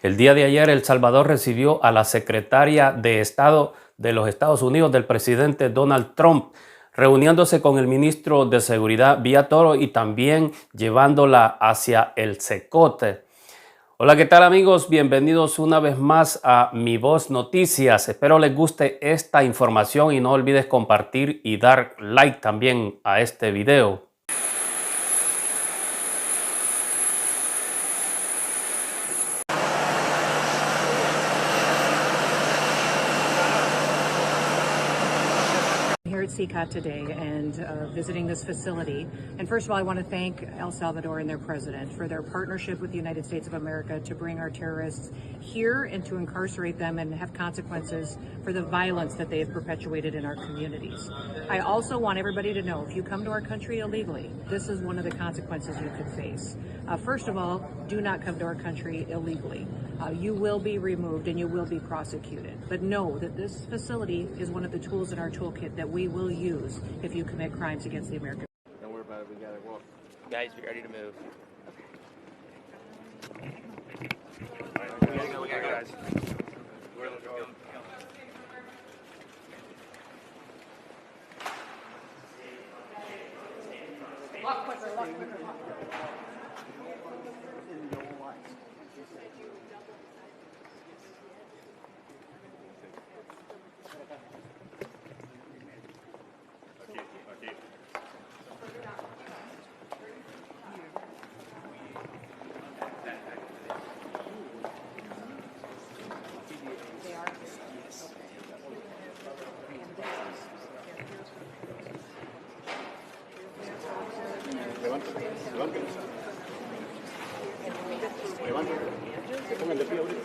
El día de ayer, El Salvador recibió a la Secretaria de Estado de los Estados Unidos del presidente Donald Trump, reuniéndose con el Ministro de Seguridad Villatoro y también llevándola hacia el Cecot. Hola, ¿qué tal amigos? Bienvenidos una vez más a mivoznoticias. Espero les guste esta información y no olvides compartir y dar like también a este video. Here at Cecot today and visiting this facility. And first of all, I want to thank El Salvador and their president for their partnership with the United States of America to bring our terrorists here and to incarcerate them and have consequences for the violence that they have perpetuated in our communities. I also want everybody to know, if you come to our country illegally, this is one of the consequences you could face. First of all, do not come to our country illegally. You will be removed and you will be prosecuted. But know that this facility is one of the tools in our toolkit that we will use if you commit crimes against the American. Don't worry about it, we gotta walk. Guys, be ready to move. We gotta go, guys. Lock quicker, lock quicker. Pongan de pie ahorita.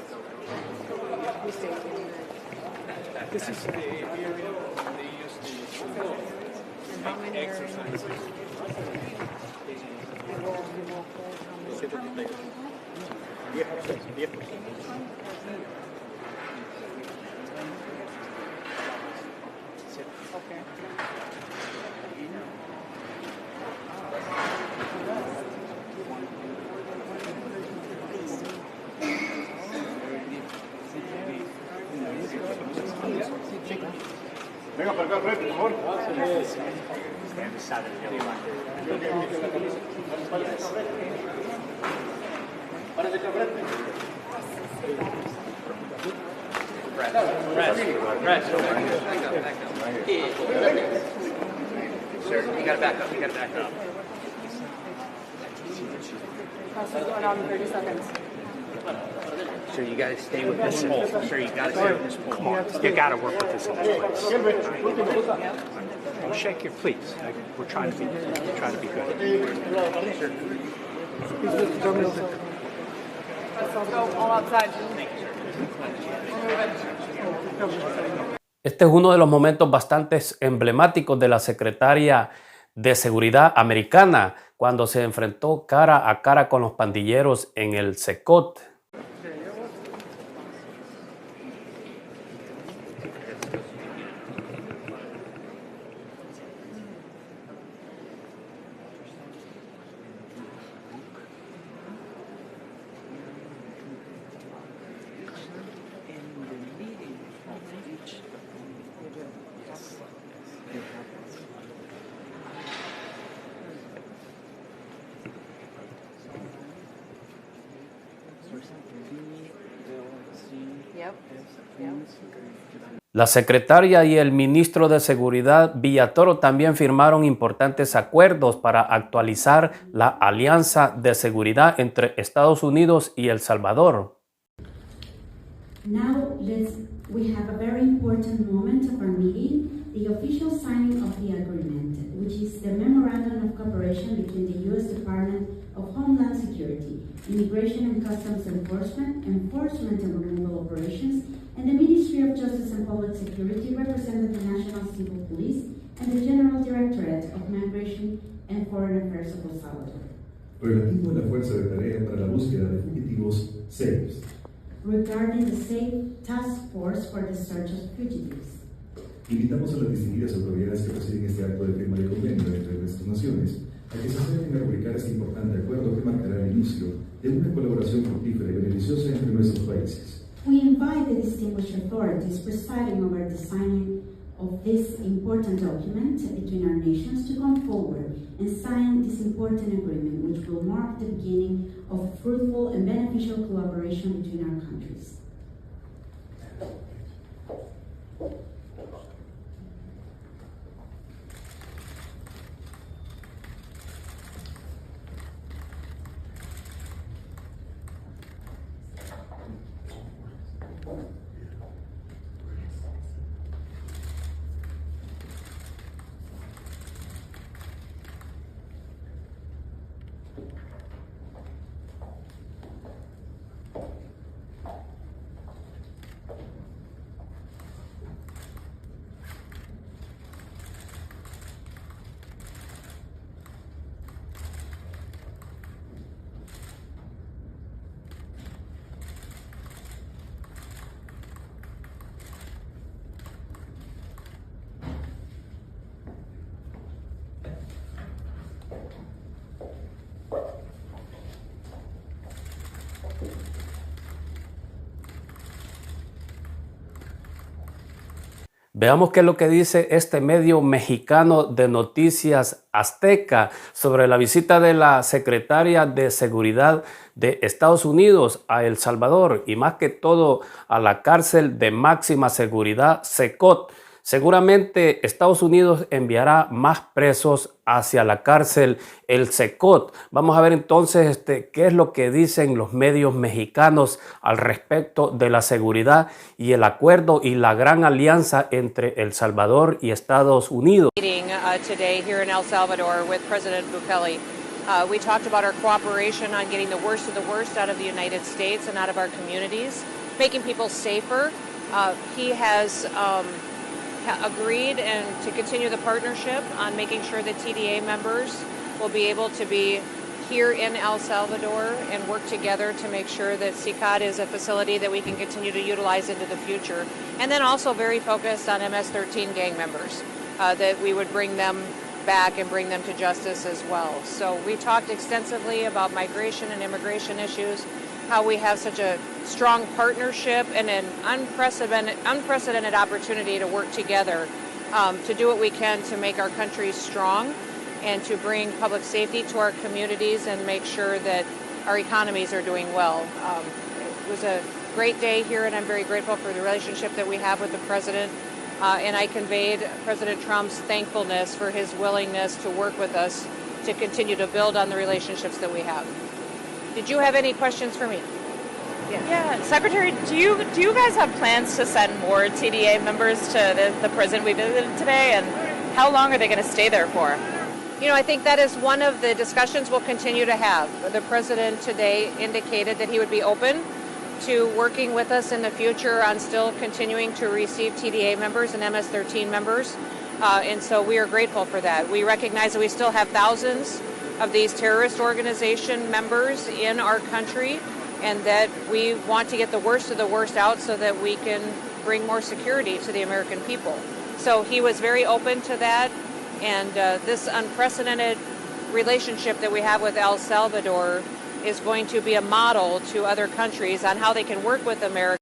This is the area they use to make exercises. Venga para acá al frente, por favor. Párate acá al frente. Rest. Sir, you gotta back up. Process going on in 30 seconds. Sir, you gotta stay with this pole. Sir, you gotta stay with this pole. Come on, you gotta work with this in this place. Don't shake your, please. We're trying to be good. Let's go all outside. Este es uno de los momentos bastante emblemáticos de la Secretaria de Seguridad americana cuando se enfrentó cara a cara con los pandilleros en el Cecot. La secretaria y el ministro de Seguridad Villatoro también firmaron importantes acuerdos para actualizar la Alianza de Seguridad entre Estados Unidos y El Salvador. Now we have a very important moment of our meeting, the official signing of the agreement, which is the Memorandum of Cooperation between the U.S. Department of Homeland Security, Immigration and Customs Enforcement, Enforcement and Removal Operations, and the Ministry of Justice and Public Security, representing the National Civil Police and the General Directorate of Migration and Foreign Affairs of El Salvador. Relativo a la fuerza de tarea para la búsqueda de fugitivos serios. Regarding the SAFE Task Force for the Search of Fugitives. Invitamos a las distinguidas autoridades que presiden este acto de firma de convenio entre nuestras naciones a que se acerquen a rubricar este importante acuerdo que marcará el inicio de una colaboración fructífera y beneficiosa entre nuestros países. We invite the distinguished authorities presiding over the signing of this important document between our nations to come forward and sign this important agreement, which will mark the beginning of fruitful and beneficial collaboration between our countries. Veamos qué es lo que dice este medio mexicano de noticias Azteca sobre la visita de la Secretaria de Seguridad de Estados Unidos a El Salvador y más que todo a la cárcel de máxima seguridad Cecot. Seguramente Estados Unidos enviará más presos hacia la cárcel el Cecot. Vamos a ver entonces qué es lo que dicen los medios mexicanos al respecto de la seguridad y el acuerdo y la gran alianza entre El Salvador y Estados Unidos. Today here in El Salvador with President Bukele. We talked about our cooperation on getting the worst of the worst out of the United States and out of our communities, making people safer. He has agreed and to continue the partnership on making sure that TDA members will be able to be here in El Salvador and work together to make sure that Cecot is a facility that we can continue to utilize into the future. And then also very focused on MS-13 gang members, that we would bring them back and bring them to justice as well. So we talked extensively about migration and immigration issues, how we have such a strong partnership and an unprecedented opportunity to work together to do what we can to make our country strong and to bring public safety to our communities and make sure that our economies are doing well. It was a great day here, and I'm very grateful for the relationship that we have with the President. And I conveyed President Trump's thankfulness for his willingness to work with us to continue to build on the relationships that we have. Did you have any questions for me? Yeah, Secretary, do you guys have plans to send more TDA members to the prison we visited today, and how long are they going to stay there for? You know, I think that is one of the discussions we'll continue to have. The President today indicated that he would be open to working with us in the future on still continuing to receive TDA members and MS-13 members, and so we are grateful for that. We recognize that we still have thousands of these terrorist organization members in our country, and that we want to get the worst of the worst out so that we can bring more security to the American people. So he was very open to that, and this unprecedented relationship that we have with El Salvador is going to be a model to other countries on how they can work with America.